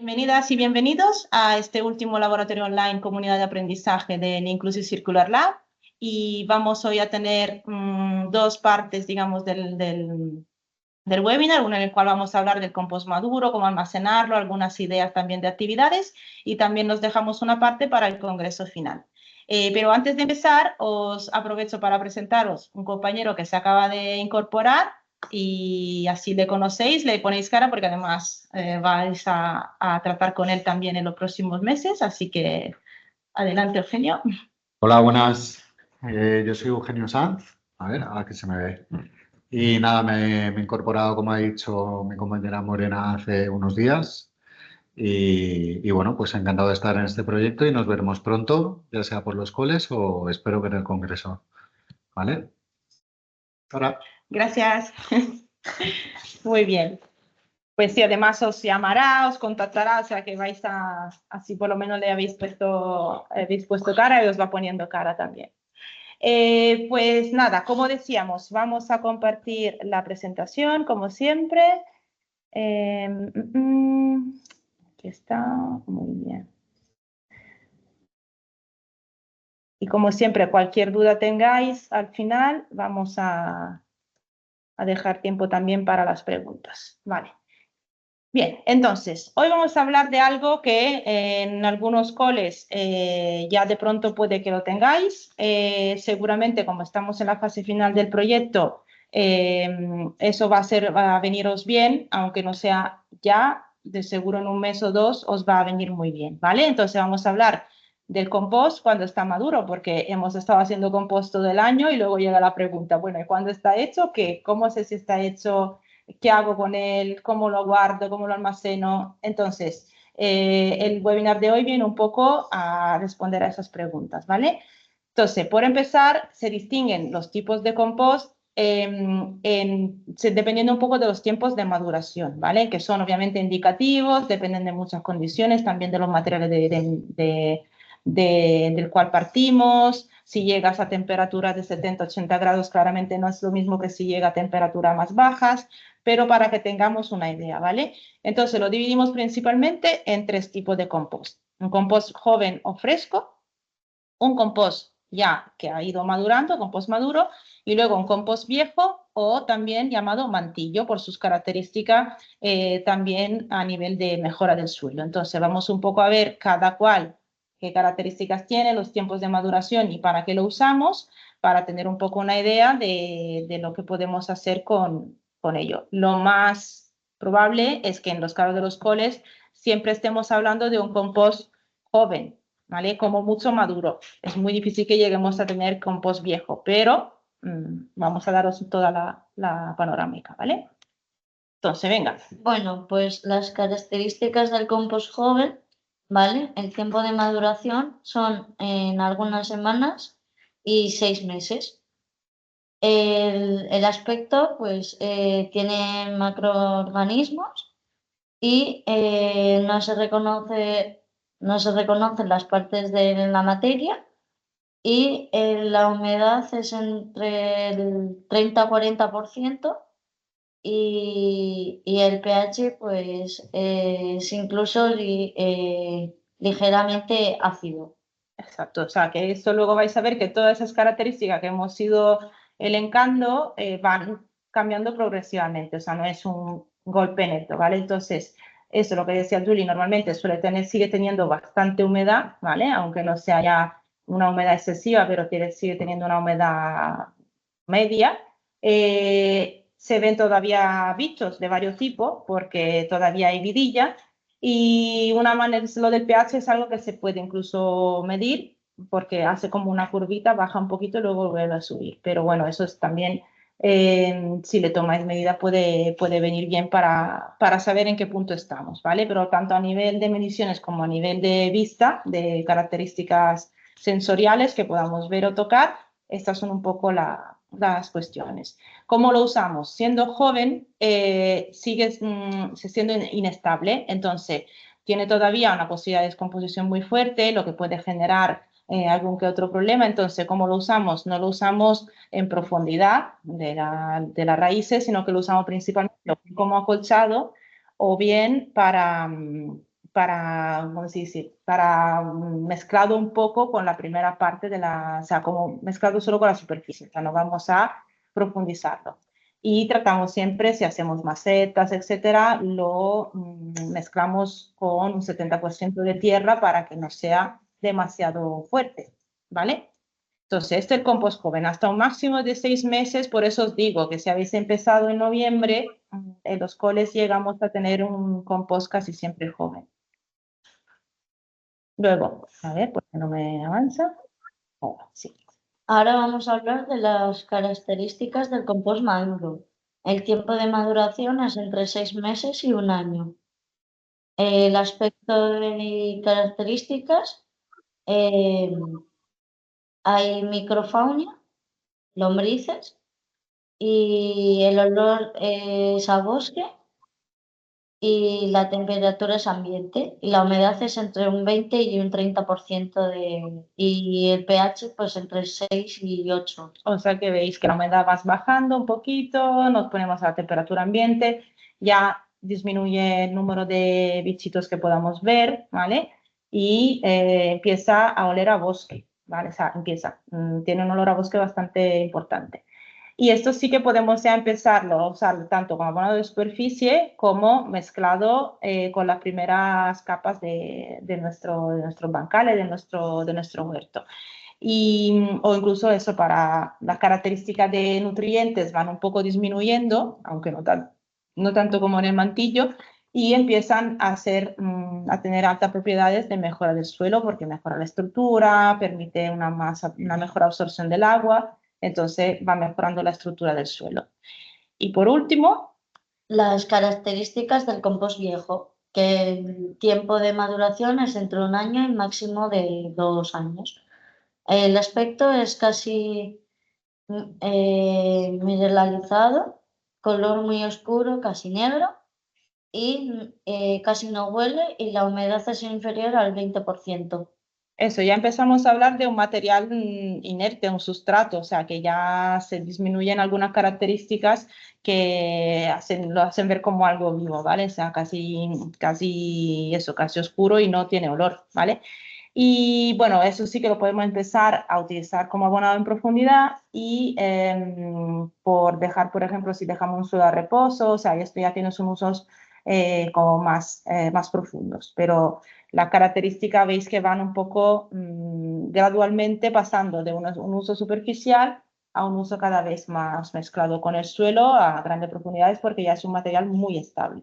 Bienvenidas y bienvenidos a este último laboratorio online Comunidad de Aprendizaje del Inclusive Circular Lab. Y vamos hoy a tener dos partes, digamos, del webinar, una en el cual vamos a hablar del compost maduro, cómo almacenarlo, algunas ideas también de actividades, y también nos dejamos una parte para el congreso final. Pero antes de empezar, os aprovecho para presentaros un compañero que se acaba de incorporar y así le conocéis, le ponéis cara porque además vais a tratar con él también en los próximos meses, así que adelante, Eugenio. Hola, buenas. Yo soy Eugenio Sanz. A ver, ahora que se me ve. Y nada, me he incorporado, como ha dicho mi compañera Morena, hace unos días. Y bueno, pues encantado de estar en este proyecto y nos veremos pronto, ya sea por los coles o espero que en el congreso. ¿Vale? Ahora. Gracias. Muy bien. Pues sí, además os llamará, os contactará, o sea que vais así por lo menos le habéis puesto cara y os va poniendo cara también. Pues nada, como decíamos, vamos a compartir la presentación, como siempre. Aquí está, muy bien. Y como siempre, cualquier duda tengáis, al final vamos a dejar tiempo también para las preguntas. Vale. Bien, entonces, hoy vamos a hablar de algo que en algunos coles ya de pronto puede que lo tengáis. Seguramente, como estamos en la fase final del proyecto, eso va a veniros bien, aunque no sea ya, de seguro en un mes o dos os va a venir muy bien, ¿vale? Entonces vamos a hablar del compost cuando está maduro, porque hemos estado haciendo compost todo el año y luego llega la pregunta, bueno, ¿y cuándo está hecho? ¿Qué? ¿Cómo sé si está hecho? ¿Qué hago con él? ¿Cómo lo guardo? ¿Cómo lo almaceno? Entonces, el webinar de hoy viene un poco a responder a esas preguntas, ¿vale? Entonces, por empezar, se distinguen los tipos de compost dependiendo un poco de los tiempos de maduración, ¿vale? Que son obviamente indicativos, dependen de muchas condiciones, también de los materiales del cual partimos. Si llegas a temperaturas de 70-80 grados, claramente no es lo mismo que si llega a temperaturas más bajas, pero para que tengamos una idea, ¿vale? Entonces lo dividimos principalmente en tres tipos de compost. Un compost joven o fresco, un compost ya que ha ido madurando, compost maduro, y luego un compost viejo o también llamado mantillo por sus características también a nivel de mejora del suelo. Entonces vamos un poco a ver cada cual qué características tiene, los tiempos de maduración y para qué lo usamos, para tener un poco una idea de lo que podemos hacer con ello. Lo más probable es que en los casos de los coles siempre estemos hablando de un compost joven, ¿vale? Como mucho maduro. Es muy difícil que lleguemos a tener compost viejo, pero vamos a daros toda la panorámica, ¿vale? Entonces, venga. Bueno, pues las características del compost joven, ¿vale? El tiempo de maduración son en algunas semanas y 6 meses. El aspecto, pues, tiene macroorganismos y no se reconocen las partes de la materia y la humedad es entre el 30-40%. Y el pH pues es incluso ligeramente ácido. Exacto, o sea que esto luego vais a ver que todas esas características que hemos ido elencando van cambiando progresivamente, o sea, no es un golpe neto, ¿vale? Entonces, eso lo que decía Julie, normalmente sigue teniendo bastante humedad, ¿vale? Aunque no sea ya una humedad excesiva, pero sigue teniendo una humedad media. Se ven todavía bichos de varios tipos, porque todavía hay vidilla. Y una manera, lo del pH es algo que se puede incluso medir porque hace como una curvita, baja un poquito y luego vuelve a subir. Pero bueno, eso es también, si le tomáis medida, puede venir bien para saber en qué punto estamos, ¿vale? Pero tanto a nivel de mediciones como a nivel de vista, de características sensoriales que podamos ver o tocar, estas son un poco las cuestiones. ¿Cómo lo usamos? Siendo joven, sigue siendo inestable, entonces tiene todavía una posibilidad de descomposición muy fuerte, lo que puede generar algún que otro problema. Entonces, ¿cómo lo usamos? No lo usamos en profundidad de las raíces, sino que lo usamos principalmente como acolchado o bien ¿cómo se dice? Para mezclado un poco con la primera parte o sea, como mezclado solo con la superficie, o sea, no vamos a profundizarlo. Y tratamos siempre, si hacemos macetas, etcétera, lo mezclamos con un 70% de tierra para que no sea demasiado fuerte, ¿vale? Entonces, este es el compost joven, hasta un máximo de 6 meses, por eso os digo que si habéis empezado en noviembre, en los coles llegamos a tener un compost casi siempre joven. Luego, a ver, ¿por qué no me avanza? Oh, sí. Ahora vamos a hablar de las características del compost maduro. El tiempo de maduración es entre 6 meses y 1 año. El aspecto y características, hay microfauna, lombrices, y el olor es a bosque y la temperatura es ambiente y la humedad es entre un 20 y un 30% y el pH pues entre 6 y 8. O sea que veis que la humedad va bajando un poquito, nos ponemos a la temperatura ambiente, ya disminuye el número de bichitos que podamos ver, ¿vale? Y empieza a oler a bosque, ¿vale? O sea, tiene un olor a bosque bastante importante. Y esto sí que podemos ya empezarlo a usar tanto como abono de superficie como mezclado con las primeras capas de nuestros bancales, de nuestro huerto. O incluso eso, para las características de nutrientes van un poco disminuyendo, aunque no tanto como en el mantillo, y empiezan a tener altas propiedades de mejora del suelo porque mejora la estructura, permite una mejor absorción del agua, entonces va mejorando la estructura del suelo. Y por último, las características del compost viejo, que el tiempo de maduración es entre 1 año y máximo de 2 años. El aspecto es casi mineralizado, color muy oscuro, casi negro, y casi no huele y la humedad es inferior al 20%. eso, ya empezamos a hablar de un material inerte, un sustrato, o sea, que ya se disminuyen algunas características que lo hacen ver como algo vivo, ¿vale? O sea, casi oscuro y no tiene olor, ¿vale? Y bueno, eso sí que lo podemos empezar a utilizar como abonado en profundidad y por dejar, por ejemplo, si dejamos un suelo a reposo, o sea, esto ya tiene sus usos como más profundos, pero las características veis que van un poco gradualmente pasando de un uso superficial a un uso cada vez más mezclado con el suelo a grandes profundidades porque ya es un material muy estable.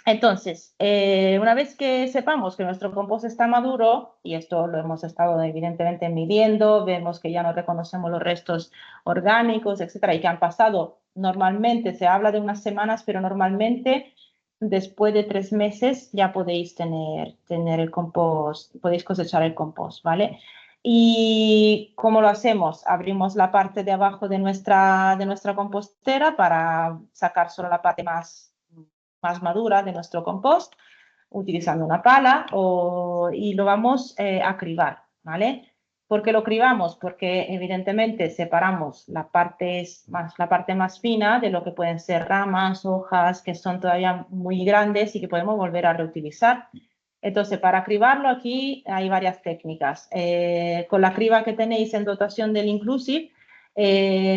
Entonces, una vez que sepamos que nuestro compost está maduro, y esto lo hemos estado evidentemente midiendo, vemos que ya no reconocemos los restos orgánicos, etcétera, y que han pasado normalmente, se habla de unas semanas, pero normalmente después de 3 meses ya podéis tener el compost, podéis cosechar el compost, ¿vale? ¿Y cómo lo hacemos? Abrimos la parte de abajo de nuestra compostera para sacar solo la parte más madura de nuestro compost utilizando una pala y lo vamos a cribar, ¿vale? ¿Por qué lo cribamos? Porque evidentemente separamos la parte más fina de lo que pueden ser ramas, hojas, que son todavía muy grandes y que podemos volver a reutilizar. Entonces, para cribarlo aquí hay varias técnicas. Con la criba que tenéis en dotación del Inclusive,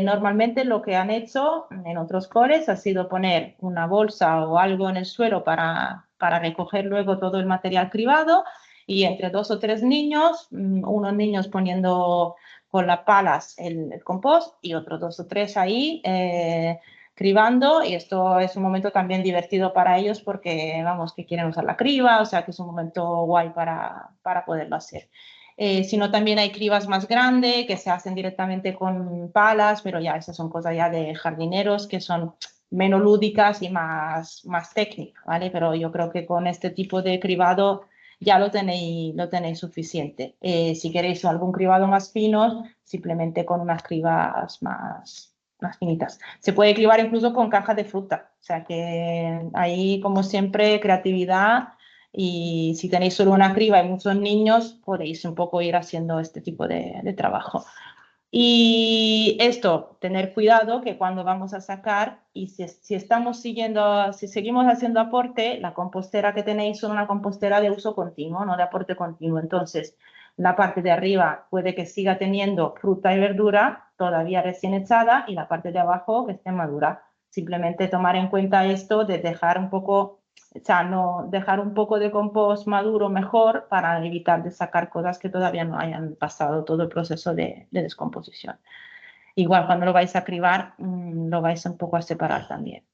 normalmente lo que han hecho en otros coles ha sido poner una bolsa o algo en el suelo para recoger luego todo el material cribado y entre 2 o 3 niños, unos niños poniendo con las palas el compost y otros 2 o 3 ahí cribando, y esto es un momento también divertido para ellos porque vamos que quieren usar la criba, o sea que es un momento guay para poderlo hacer. Sino también hay cribas más grandes que se hacen directamente con palas, pero ya esas son cosas ya de jardineros que son menos lúdicas y más técnicas, ¿vale? Pero yo creo que con este tipo de cribado ya lo tenéis suficiente. Si queréis algún cribado más fino, simplemente con unas cribas más finitas. Se puede cribar incluso con cajas de fruta, o sea que ahí, como siempre, creatividad. Y si tenéis solo una criba y muchos niños, podéis un poco ir haciendo este tipo de trabajo. Y esto, tener cuidado que cuando vamos a sacar y si seguimos haciendo aporte, la compostera que tenéis son una compostera de uso continuo, no de aporte continuo. Entonces, la parte de arriba puede que siga teniendo fruta y verdura todavía recién echada y la parte de abajo que esté madura. Simplemente tomar en cuenta esto de dejar un poco, o sea, no dejar un poco de compost maduro mejor para evitar de sacar cosas que todavía no hayan pasado todo el proceso de descomposición. Igual cuando lo vais a cribar, lo vais un poco a separar también.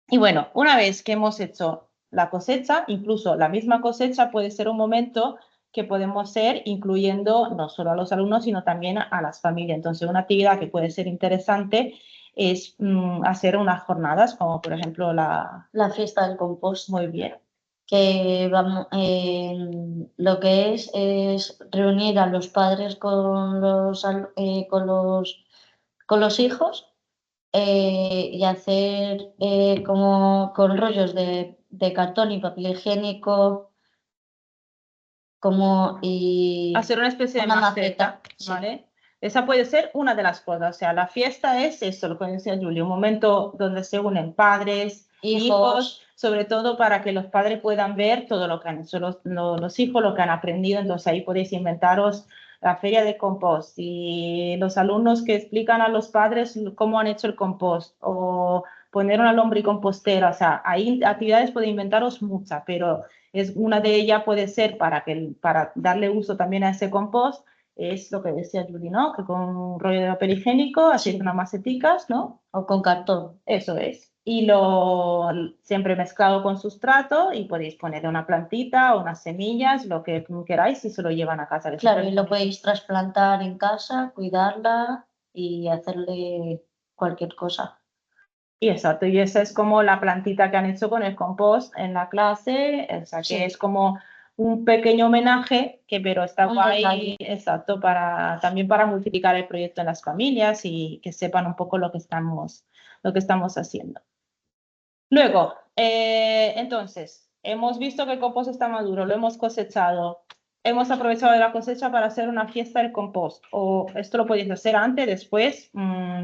Y bueno, una vez que hemos hecho la cosecha, incluso la misma cosecha puede ser un momento que podemos hacer incluyendo no solo a los alumnos, sino también a las familias. Entonces, una actividad que puede ser interesante es hacer unas jornadas, como por ejemplo la fiesta del compost. Muy bien. Que vamos, lo que es reunir a los padres con los hijos y hacer como con rollos de cartón y papel higiénico y Hacer una especie de una maceta, maceta, ¿vale? Esa puede ser una de las cosas. O sea, la fiesta es eso, lo que decía Julia, un momento donde se unen padres, hijos, sobre todo para que los padres puedan ver todo lo que han hecho los hijos, lo que han aprendido. Entonces ahí podéis inventaros la feria de compost y los alumnos que explican a los padres cómo han hecho el compost o poner una lombricompostera. O sea, hay actividades, podéis inventaros muchas, pero una de ellas puede ser para darle uso también a ese compost, es lo que decía Julie, ¿no? Que con un rollo de papel higiénico, haciendo unas maceticas, ¿no? O con cartón. Eso es. Y siempre mezclado con sustrato y podéis ponerle una plantita o unas semillas, lo que queráis, y se lo llevan a casa. Claro, y lo podéis trasplantar en casa, cuidarla y hacerle cualquier cosa. Y exacto, y esa es como la plantita que han hecho con el compost en la clase, o sea, que es como un pequeño homenaje, pero está guay, exacto, también para multiplicar el proyecto en las familias y que sepan un poco lo que estamos haciendo. Luego, entonces, hemos visto que el compost está maduro, lo hemos cosechado, hemos aprovechado de la cosecha para hacer una fiesta del compost, o esto lo podéis hacer antes, después,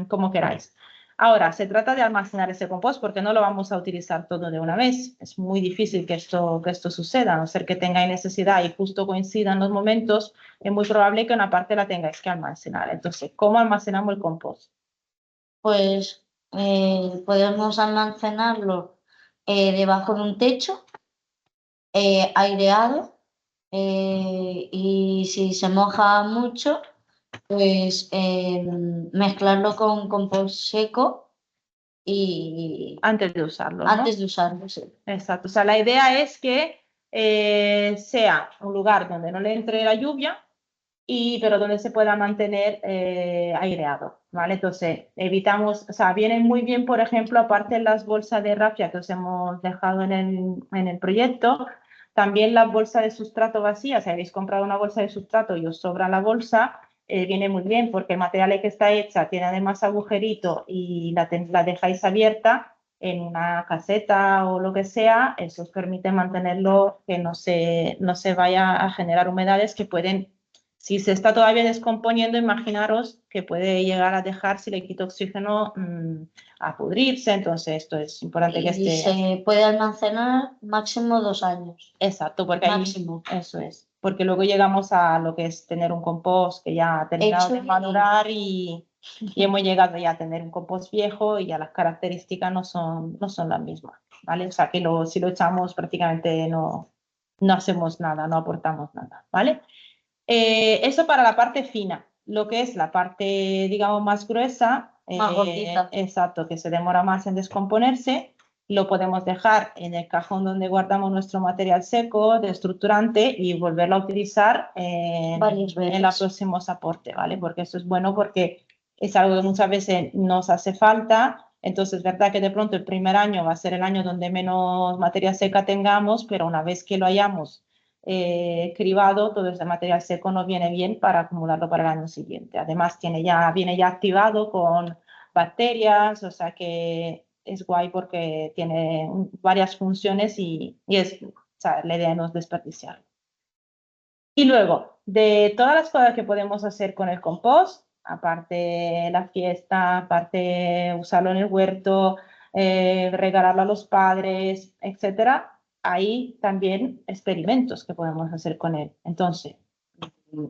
como queráis. Ahora, se trata de almacenar ese compost porque no lo vamos a utilizar todo de una vez. Es muy difícil que esto suceda, a no ser que tengáis necesidad y justo coincidan los momentos, es muy probable que una parte la tengáis que almacenar. Entonces, ¿cómo almacenamos el compost? Pues podemos almacenarlo debajo de un techo, aireado, y si se moja mucho, pues mezclarlo con compost seco y antes de usarlo, ¿no? Antes de usarlo, sí. Exacto. O sea, la idea es que sea un lugar donde no le entre la lluvia, pero donde se pueda mantener aireado, ¿vale? Entonces, evitamos, o sea, vienen muy bien, por ejemplo, aparte de las bolsas de rafia que os hemos dejado en el proyecto, también la bolsa de sustrato vacía. Si habéis comprado una bolsa de sustrato y os sobra la bolsa, viene muy bien porque el material que está hecha tiene además agujerito y la dejáis abierta en una caseta o lo que sea, eso os permite mantenerlo, que no se vaya a generar humedades que pueden, si se está todavía descomponiendo, imaginaros que puede llegar a dejar, si le quito oxígeno, a pudrirse. Entonces esto es importante que esté. Y se puede almacenar máximo 2 años. Exacto, porque máximo. Eso es, porque luego llegamos a lo que es tener un compost que ya ha terminado de madurar y hemos llegado ya a tener un compost viejo y ya las características no son las mismas, ¿vale? O sea que si lo echamos prácticamente no hacemos nada, no aportamos nada, ¿vale? Eso para la parte fina. Lo que es la parte, digamos, más gruesa, Más gordita. exacto, que se demora más en descomponerse, lo podemos dejar en el cajón donde guardamos nuestro material seco de estructurante y volverlo a utilizar varias veces en los próximos aportes, ¿vale? Porque eso es bueno porque es algo que muchas veces nos hace falta. Entonces, es verdad que de pronto el primer año va a ser el año donde menos materia seca tengamos, pero una vez que lo hayamos cribado, todo ese material seco nos viene bien para acumularlo para el año siguiente. Además, viene ya activado con bacterias, o sea que es guay porque tiene varias funciones y o sea, la idea no es desperdiciarlo. Y luego, de todas las cosas que podemos hacer con el compost, aparte la fiesta, aparte usarlo en el huerto, regalarlo a los padres, etcétera, hay también experimentos que podemos hacer con él. Entonces,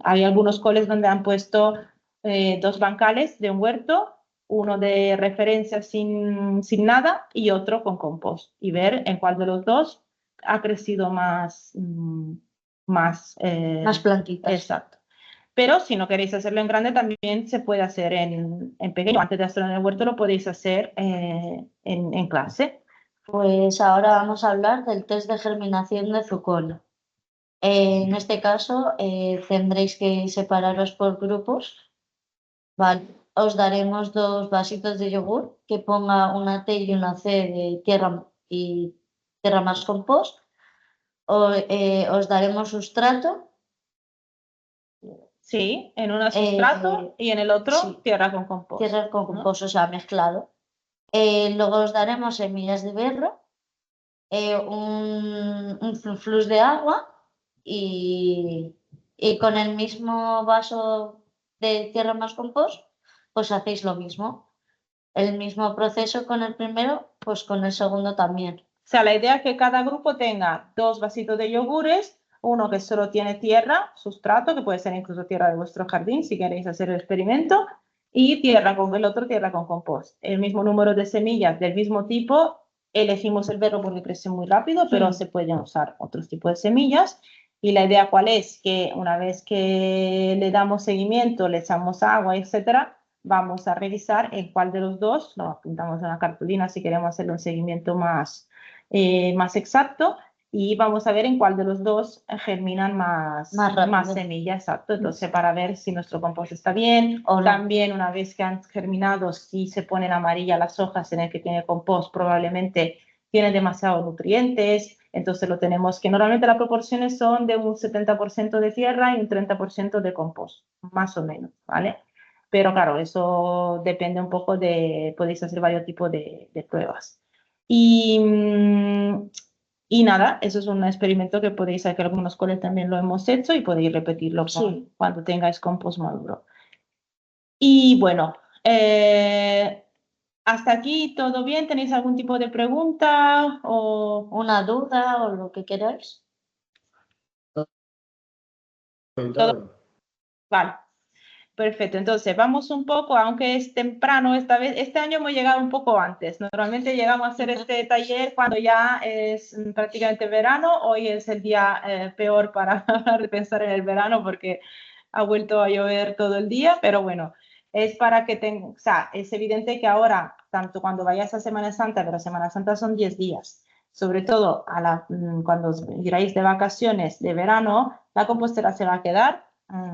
hay algunos coles donde han puesto 2 bancales de un huerto, uno de referencia sin nada y otro con compost, y ver en cuál de los dos ha crecido más, Más plantitas. Exacto. Pero si no queréis hacerlo en grande, también se puede hacer en pequeño. Antes de hacerlo en el huerto, lo podéis hacer en clase. Pues ahora vamos a hablar del test de germinación de Zuccola. En este caso tendréis que separaros por grupos. Vale. Os daremos 2 vasitos de yogur que ponga una T y una C de tierra más compost. Os daremos sustrato. Sí, en uno sustrato y en el otro sí, tierra con compost. Tierra con compost, o sea, mezclado. Luego os daremos semillas de berro, un flux de agua y con el mismo vaso de tierra más compost, pues hacéis lo mismo. El mismo proceso con el primero, pues con el segundo también. O sea, la idea es que cada grupo tenga 2 vasitos de yogures, uno que solo tiene tierra, sustrato, que puede ser incluso tierra de vuestro jardín si queréis hacer el experimento, y tierra con el otro, tierra con compost. El mismo número de semillas del mismo tipo, elegimos el berro porque crece muy rápido, pero se pueden usar otros tipos de semillas. Y la idea cuál es, que una vez que le damos seguimiento, le echamos agua, etcétera, vamos a revisar en cuál de los dos, lo apuntamos en la cartulina si queremos hacerle un seguimiento más exacto, y vamos a ver en cuál de los dos germinan más semillas, exacto. Entonces, para ver si nuestro compost está bien, o también una vez que han germinado, si se ponen amarillas las hojas en el que tiene compost, probablemente tiene demasiados nutrientes, entonces lo tenemos que, normalmente las proporciones son de un 70% de tierra y un 30% de compost, más o menos, ¿vale? Pero claro, eso depende un poco podéis hacer varios tipos de pruebas. Y nada, eso es un experimento que podéis hacer, algunos coles también lo hemos hecho y podéis repetirlo cuando tengáis compost maduro. Y bueno, hasta aquí todo bien. ¿Tenéis algún tipo de pregunta o una duda o lo que queráis? Todo. Vale. Perfecto, entonces vamos un poco, aunque es temprano esta vez, este año hemos llegado un poco antes. Normalmente llegamos a hacer este taller cuando ya es prácticamente verano. Hoy es el día peor para pensar en el verano porque ha vuelto a llover todo el día, pero bueno, es para que o sea, es evidente que ahora, tanto cuando vayáis a Semana Santa, pero Semana Santa son 10 días, sobre todo cuando iráis de vacaciones de verano, la compostera se va a quedar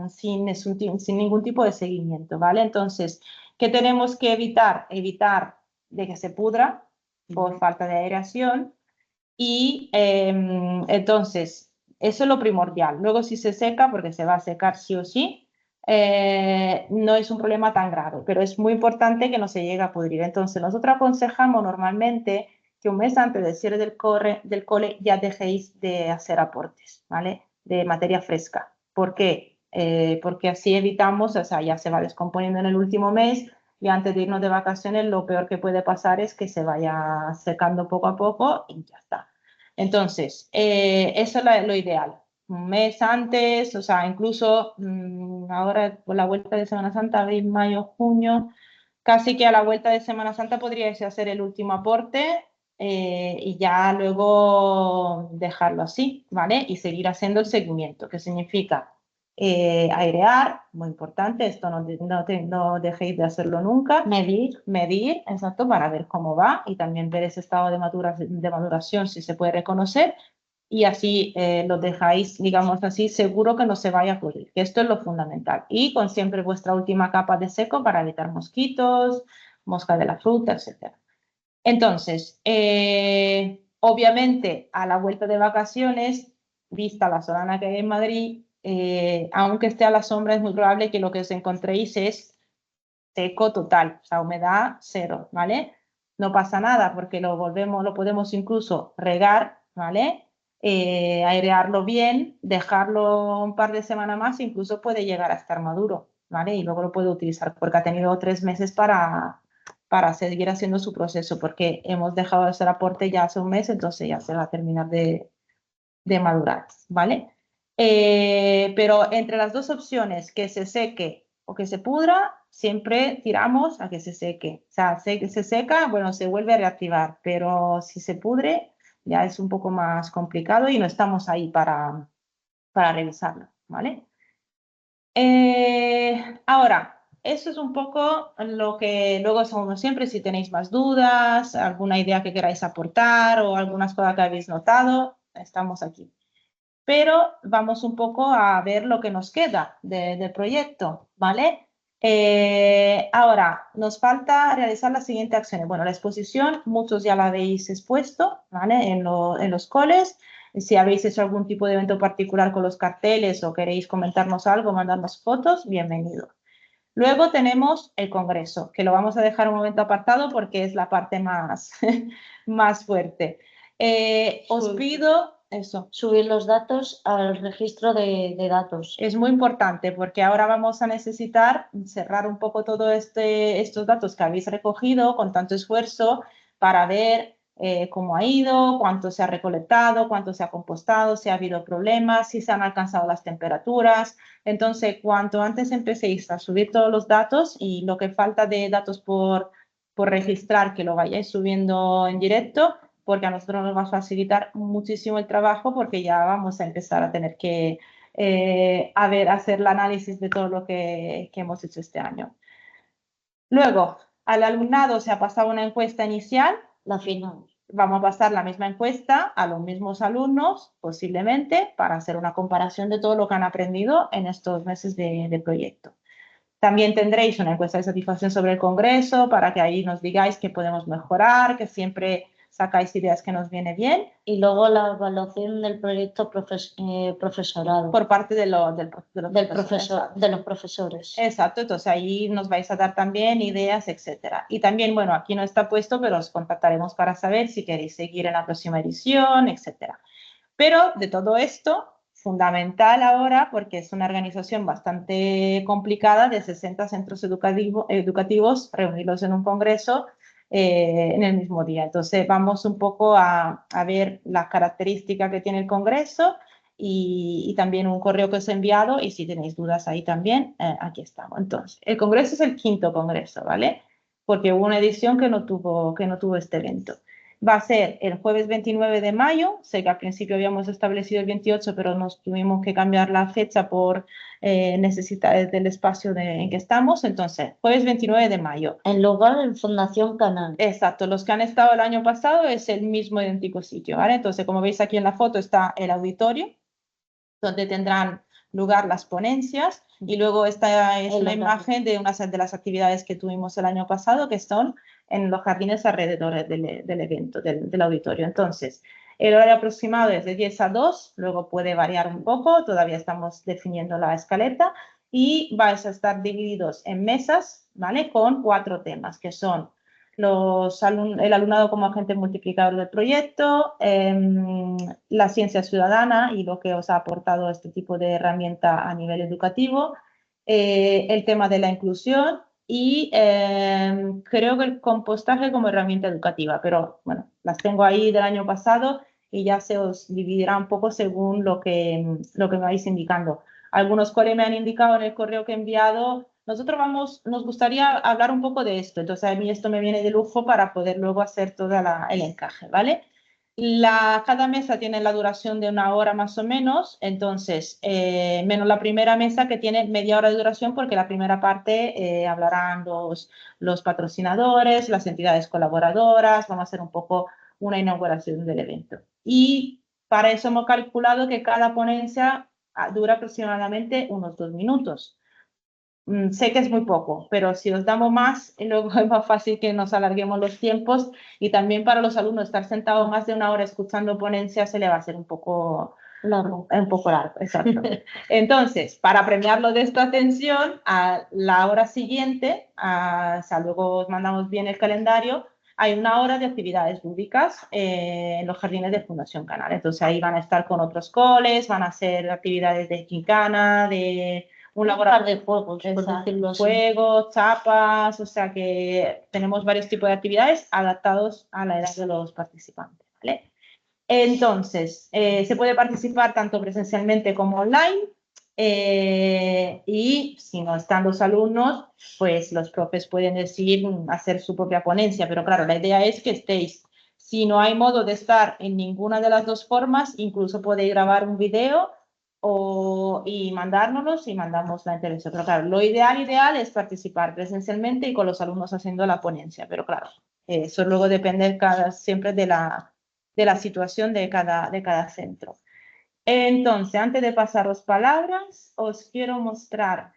sin ningún tipo de seguimiento, ¿vale? Entonces, ¿qué tenemos que evitar? Evitar de que se pudra por falta de aireación y entonces, eso es lo primordial. Luego, si se seca, porque se va a secar sí o sí, no es un problema tan grave, pero es muy importante que no se llegue a pudrir. Entonces, nosotros aconsejamos normalmente que un mes antes del cierre del cole ya dejéis de hacer aportes, ¿vale? De materia fresca. ¿Por qué? Porque así evitamos, o sea, ya se va descomponiendo en el último mes y antes de irnos de vacaciones lo peor que puede pasar es que se vaya secando poco a poco y ya está. Entonces, eso es lo ideal. Un mes antes, o sea, incluso ahora por la vuelta de Semana Santa, abril, mayo, junio, casi que a la vuelta de Semana Santa podríais hacer el último aporte y ya luego dejarlo así, ¿vale? Y seguir haciendo el seguimiento, que significa airear, muy importante, esto no dejéis de hacerlo nunca. Medir, exacto, para ver cómo va y también ver ese estado de maduración si se puede reconocer y así lo dejáis, digamos así, seguro que no se vaya a pudrir, que esto es lo fundamental. Y con siempre vuestra última capa de seco para evitar mosquitos, mosca de la fruta, etc. Entonces, obviamente, a la vuelta de vacaciones, vista la solana que hay en Madrid, aunque esté a la sombra, es muy probable que lo que os encontréis es seco total, o sea, humedad cero, ¿vale? No pasa nada porque lo podemos incluso regar, ¿vale? Airearlo bien, dejarlo un par de semanas más, incluso puede llegar a estar maduro, ¿vale? Y luego lo puede utilizar porque ha tenido 3 meses para seguir haciendo su proceso, porque hemos dejado de hacer aporte ya hace un mes, entonces ya se va a terminar de madurar, ¿vale? Pero entre las dos opciones, que se seque o que se pudra, siempre tiramos a que se seque. O sea, se seca, bueno, se vuelve a reactivar, pero si se pudre, ya es un poco más complicado y no estamos ahí para revisarlo, ¿vale? Ahora, eso es un poco lo que luego somos siempre, si tenéis más dudas, alguna idea que queráis aportar o algunas cosas que habéis notado, estamos aquí. Pero vamos un poco a ver lo que nos queda del proyecto, ¿vale? Ahora, nos falta realizar las siguientes acciones. Bueno, la exposición, muchos ya la habéis expuesto, ¿vale? En los coles. Si habéis hecho algún tipo de evento particular con los carteles o queréis comentarnos algo, mandarnos fotos, bienvenido. Luego tenemos el congreso, que lo vamos a dejar un momento apartado porque es la parte más, más fuerte. Os pido eso. Subir los datos al registro de datos. Es muy importante porque ahora vamos a necesitar cerrar un poco todos estos datos que habéis recogido con tanto esfuerzo para ver cómo ha ido, cuánto se ha recolectado, cuánto se ha compostado, si ha habido problemas, si se han alcanzado las temperaturas. Entonces, cuanto antes empecéis a subir todos los datos y lo que falta de datos por registrar, que lo vayáis subiendo en directo, porque a nosotros nos va a facilitar muchísimo el trabajo porque ya vamos a empezar a tener que hacer el análisis de todo lo que hemos hecho este año. Luego, al alumnado se ha pasado una encuesta inicial. La final. Vamos a pasar la misma encuesta a los mismos alumnos, posiblemente, para hacer una comparación de todo lo que han aprendido en estos meses de proyecto. También tendréis una encuesta de satisfacción sobre el Congreso para que ahí nos digáis qué podemos mejorar, que siempre sacáis ideas que nos viene bien. Y luego la evaluación del proyecto profesorado. Por parte de los profesores. Exacto, entonces ahí nos vais a dar también ideas, etcétera. Y también, bueno, aquí no está puesto, pero os contactaremos para saber si queréis seguir en la próxima edición, etcétera. Pero de todo esto, fundamental ahora, porque es una organización bastante complicada de 60 centros educativos reunidos en un congreso en el mismo día. Entonces vamos un poco a ver las características que tiene el congreso y también un correo que os he enviado y si tenéis dudas ahí también, aquí estamos. Entonces, el congreso es el 5º congreso, ¿vale? Porque hubo una edición que no tuvo este evento. Va a ser el jueves 29 de mayo, sé que al principio habíamos establecido el 28, pero nos tuvimos que cambiar la fecha por necesidades del espacio en que estamos, entonces, jueves 29 de mayo. En lugar en Fundación Canal. Exacto, los que han estado el año pasado es el mismo idéntico sitio, ¿vale? Entonces, como veis aquí en la foto está el auditorio, donde tendrán lugar las ponencias y luego esta es una imagen de unas de las actividades que tuvimos el año pasado que son en los jardines alrededor del evento, del auditorio. Entonces, el horario aproximado es de 10 a 2, luego puede variar un poco, todavía estamos definiendo la escaleta y vais a estar divididos en mesas, ¿vale? Con 4 temas que son el alumnado como agente multiplicador del proyecto, la ciencia ciudadana y lo que os ha aportado este tipo de herramienta a nivel educativo, el tema de la inclusión y creo que el compostaje como herramienta educativa, pero bueno, las tengo ahí del año pasado y ya se os dividirá un poco según lo que me vais indicando. Algunos colegas me han indicado en el correo que he enviado. Nosotros nos gustaría hablar un poco de esto, entonces a mí esto me viene de lujo para poder luego hacer todo el encaje, ¿vale? Cada mesa tiene la duración de 1 hora más o menos, entonces, menos la primera mesa que tiene media hora de duración porque la primera parte hablarán los patrocinadores, las entidades colaboradoras, vamos a hacer un poco una inauguración del evento. Y para eso hemos calculado que cada ponencia dura aproximadamente unos 2 minutos. Sé que es muy poco, pero si os damos más, luego es más fácil que nos alarguemos los tiempos y también para los alumnos estar sentados más de 1 hora escuchando ponencias se le va a hacer un poco largo, exacto. Entonces, para premiarlo de esta atención, a la hora siguiente, luego os mandamos bien el calendario, hay 1 hora de actividades lúdicas en los jardines de Fundación Canal. Entonces ahí van a estar con otros coles, van a hacer actividades de gincana, un par laboratorio de juegos, por decirlo así. juegos, chapas, o sea que tenemos varios tipos de actividades adaptados a la edad de los participantes, ¿vale? Entonces, se puede participar tanto presencialmente como online y si no están los alumnos, pues los profes pueden decir hacer su propia ponencia, pero claro, la idea es que estéis. Si no hay modo de estar en ninguna de las dos formas, incluso podéis grabar un video y mandárnoslos y mandamos la intervención. Pero claro, lo ideal es participar presencialmente y con los alumnos haciendo la ponencia, pero claro, eso luego depende siempre de la situación de cada centro. Entonces, antes de pasaros palabras, os quiero mostrar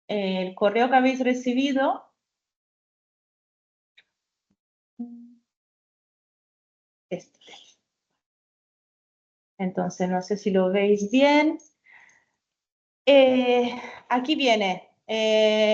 el correo que habéis recibido. Este. Entonces, no sé si lo veis bien. Aquí viene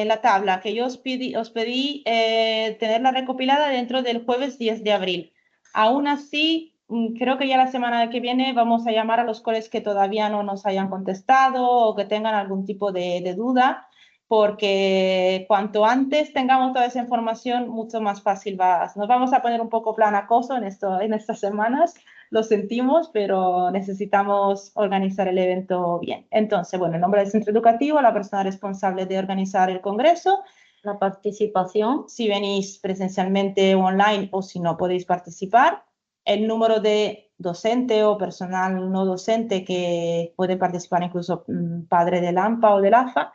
la tabla que yo os pedí tenerla recopilada dentro del jueves 10 de abril. Aún así, creo que ya la semana que viene vamos a llamar a los coles que todavía no nos hayan contestado o que tengan algún tipo de duda, porque cuanto antes tengamos toda esa información, mucho más fácil va. Nos vamos a poner un poco plan acoso en estas semanas. Lo sentimos, pero necesitamos organizar el evento bien. Entonces, bueno, el nombre del centro educativo, la persona responsable de organizar el congreso, la participación, si venís presencialmente o online o si no podéis participar, el número de docente o personal no docente que puede participar, incluso padre del AMPA o del AFA,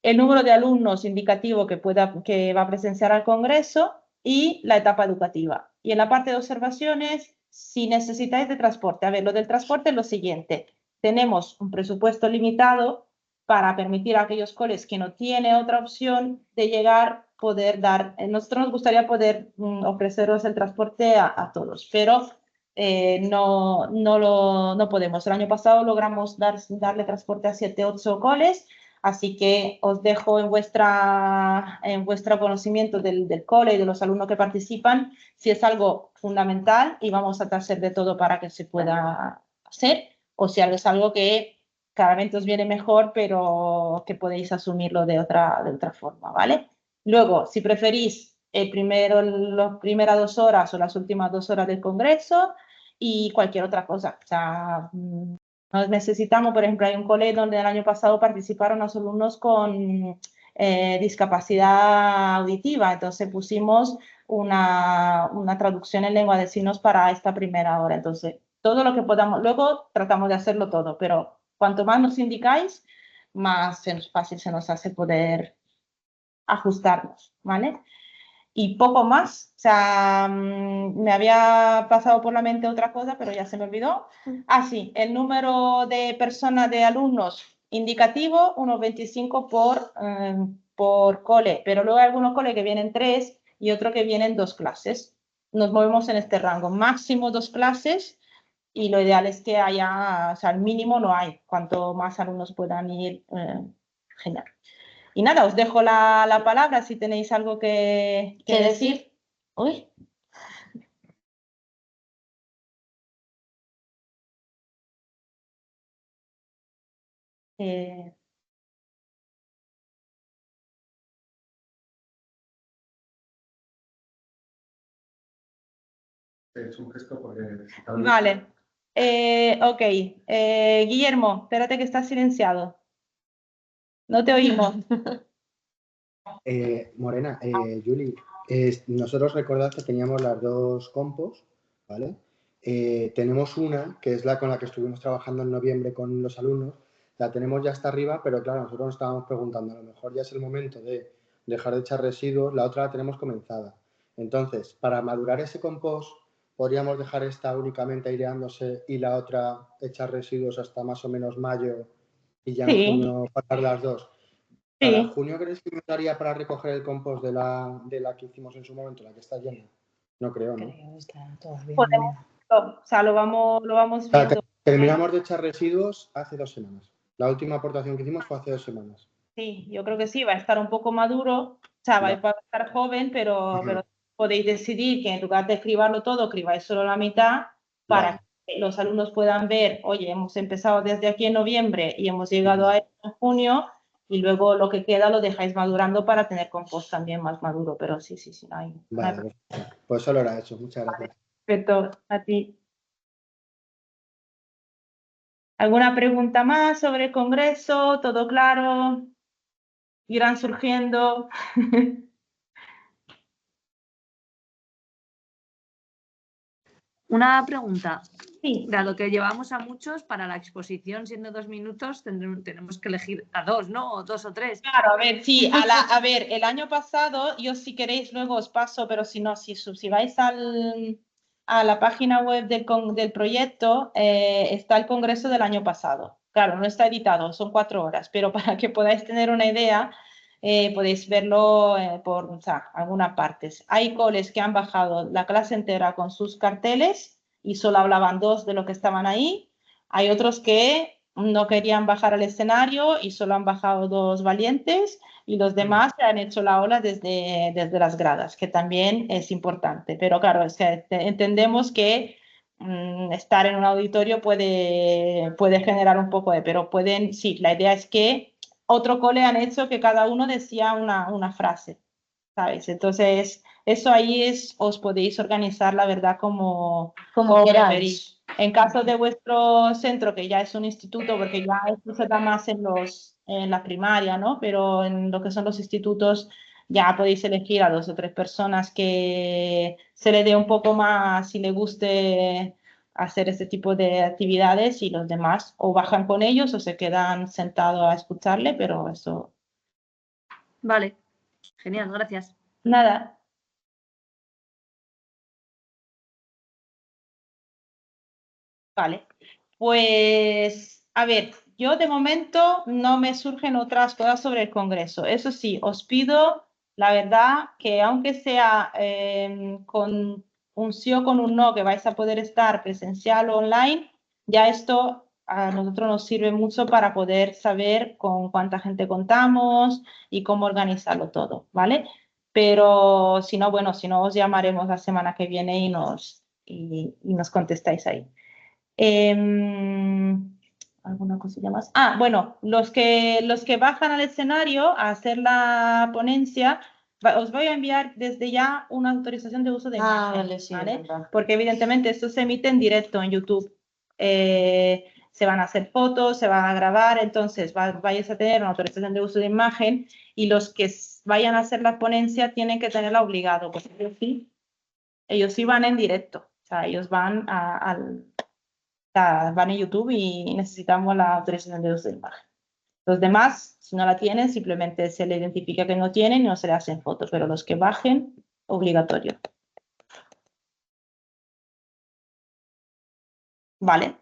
el número de alumnos indicativo que va a presenciar al congreso y la etapa educativa. Y en la parte de observaciones, si necesitáis de transporte. A ver, lo del transporte es lo siguiente. Tenemos un presupuesto limitado para permitir a aquellos coles que no tienen otra opción de llegar, poder dar. Nosotros nos gustaría poder ofreceros el transporte a todos, pero no podemos. El año pasado logramos darle transporte a 7, 8 coles. Así que os dejo en vuestro conocimiento del cole y de los alumnos que participan si es algo fundamental y vamos a hacer de todo para que se pueda hacer, o si es algo que claramente os viene mejor, pero que podéis asumirlo de otra forma, ¿vale? Luego, si preferís las primeras 2 horas o las últimas 2 horas del congreso y cualquier otra cosa. O sea, nos necesitamos, por ejemplo, hay un cole donde el año pasado participaron los alumnos con discapacidad auditiva, entonces pusimos una traducción en lengua de signos para esta primera hora. Entonces, todo lo que podamos, luego tratamos de hacerlo todo, pero cuanto más nos indicáis, más fácil se nos hace poder ajustarnos, ¿vale? Y poco más, o sea, me había pasado por la mente otra cosa, pero ya se me olvidó. Ah, sí, el número de personas, de alumnos indicativo, unos 25 por cole, pero luego hay algunos coles que vienen 3 y otro que vienen 2 clases. Nos movemos en este rango, máximo 2 clases y lo ideal es que haya, o sea, el mínimo no hay, cuanto más alumnos puedan ir, genial. Y nada, os dejo la palabra si tenéis algo que decir. Uy. He hecho un gesto porque... Vale. Ok. Guillermo, espérate que estás silenciado. No te oímos. Morena, Juli, nosotros recordad que teníamos las 2 compos, ¿vale? Tenemos una, que es la con la que estuvimos trabajando en noviembre con los alumnos, la tenemos ya hasta arriba, pero claro, nosotros nos estábamos preguntando, a lo mejor ya es el momento de dejar de echar residuos, la otra la tenemos comenzada. Entonces, para madurar ese compost, podríamos dejar esta únicamente aireándose y la otra echar residuos hasta más o menos mayo y ya en junio pasar las 2. ¿Para junio crees que me daría para recoger el compost de la que hicimos en su momento, la que está llena? No creo, ¿no? Creo que está todavía. O sea, lo vamos viendo. Terminamos de echar residuos hace 2 semanas. La última aportación que hicimos fue hace 2 semanas. Sí, yo creo que sí, va a estar un poco maduro, o sea, va a estar joven, pero podéis decidir que en lugar de escribirlo todo, escribáis solo la mitad para que los alumnos puedan ver, oye, hemos empezado desde aquí en noviembre y hemos llegado a esto en junio, y luego lo que queda lo dejáis madurando para tener compost también más maduro, pero sí, no hay, no hay Vale, pues solo era eso. Muchas gracias. Perfecto, a ti. ¿Alguna pregunta más sobre el congreso? ¿Todo claro? ¿Irán surgiendo? Una pregunta. Sí. Dado que llevamos a muchos, para la exposición, siendo 2 minutos, tenemos que elegir a 2, ¿no? O 2 o 3. Claro, a ver, sí, a ver, el año pasado, yo si queréis luego os paso, pero si no, si vais a la página web del proyecto, está el congreso del año pasado. Claro, no está editado, son 4 horas, pero para que podáis tener una idea, podéis verlo por algunas partes. Hay coles que han bajado la clase entera con sus carteles y solo hablaban 2 de lo que estaban ahí. Hay otros que no querían bajar al escenario y solo han bajado 2 valientes, y los demás se han hecho la ola desde las gradas, que también es importante. Pero claro, es que entendemos que estar en un auditorio puede generar un poco pero pueden, sí, la idea es que otro cole han hecho que cada uno decía una frase, ¿sabes? Entonces, eso ahí os podéis organizar, la verdad, como queráis. preferís. En caso de vuestro centro, que ya es un instituto, porque ya esto se da más en la primaria, ¿no? Pero en lo que son los institutos ya podéis elegir a 2 o 3 personas que se le dé un poco más, si le guste hacer este tipo de actividades, y los demás o bajan con ellos o se quedan sentados a escucharle, pero eso... Vale, genial, gracias. Nada. Vale, pues a ver, yo de momento no me surgen otras cosas sobre el Congreso. Eso sí, os pido, la verdad, que aunque sea con un sí o con un no, que vais a poder estar presencial o online, ya esto a nosotros nos sirve mucho para poder saber con cuánta gente contamos y cómo organizarlo todo, ¿vale? Pero si no, bueno, si no, os llamaremos la semana que viene y nos contestáis ahí. ¿Alguna cosilla más? Ah, bueno, los que bajan al escenario a hacer la ponencia, os voy a enviar desde ya una autorización de uso de imagen, vale, sí, ¿vale? verdad. Porque evidentemente esto se emite en directo en YouTube. Se van a hacer fotos, se van a grabar, entonces vais a tener una autorización de uso de imagen, y los que vayan a hacer la ponencia tienen que tenerla obligado, porque ellos sí van en directo, o sea, ellos van van en YouTube y necesitamos la autorización de uso de imagen. Los demás, si no la tienen, simplemente se le identifica que no tienen y no se le hacen fotos, pero los que bajen, obligatorio. Vale.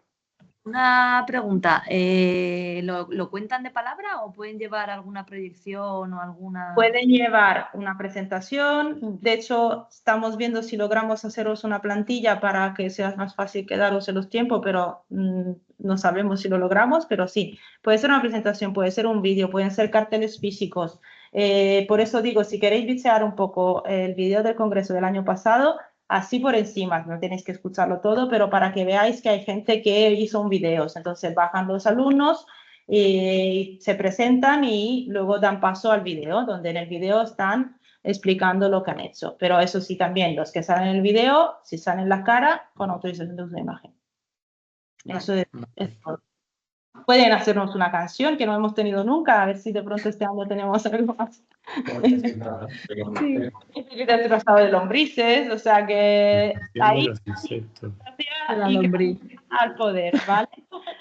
Una pregunta, ¿lo cuentan de palabra o pueden llevar alguna proyección o alguna...? Pueden llevar una presentación. De hecho, estamos viendo si logramos haceros una plantilla para que sea más fácil quedaros en los tiempos, pero no sabemos si lo logramos, pero sí. Puede ser una presentación, puede ser un vídeo, pueden ser carteles físicos. Por eso digo, si queréis bichear un poco el vídeo del congreso del año pasado, así por encima, no tenéis que escucharlo todo, pero para que veáis que hay gente que hizo un video. Entonces bajan los alumnos y se presentan y luego dan paso al video, donde en el video están explicando lo que han hecho. Pero eso sí, también los que salen en el video, si salen la cara, con autorización de uso de imagen. Eso es todo. Pueden hacernos una canción que no hemos tenido nunca, a ver si de pronto este año tenemos algo más. Sí, el trazado de lombrices, o sea que ahí La lombriz. al poder, ¿vale?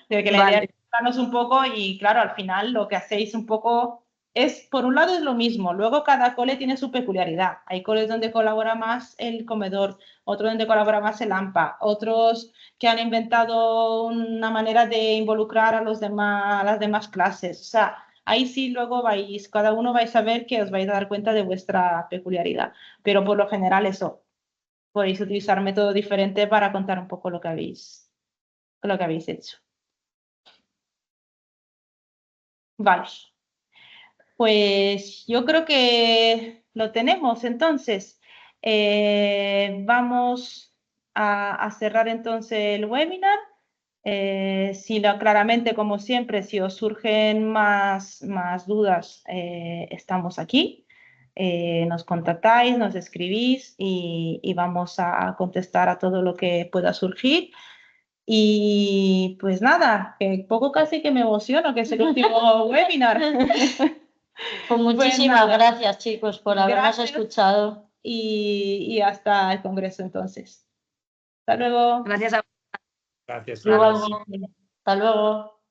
De que la idea es darnos un poco, y claro, al final lo que hacéis un poco es, por un lado es lo mismo, luego cada cole tiene su peculiaridad. Hay coles donde colabora más el comedor, otros donde colabora más el AMPA, otros que han inventado una manera de involucrar a las demás clases. O sea, ahí sí luego cada uno vais a ver que os vais a dar cuenta de vuestra peculiaridad. Pero por lo general eso, podéis utilizar método diferente para contar un poco lo que habéis hecho. Vale. Pues yo creo que lo tenemos entonces. Vamos a cerrar entonces el webinar. Claramente, como siempre, si os surgen más dudas, estamos aquí. Nos contactáis, nos escribís y vamos a contestar a todo lo que pueda surgir. Y pues nada, que poco casi que me emociono, que es el último webinar. Pues muchísimas nada. gracias, chicos, por habernos Gracias. escuchado. Y hasta el congreso entonces. Hasta luego. Gracias a Gracias. Igualmente. Hasta luego.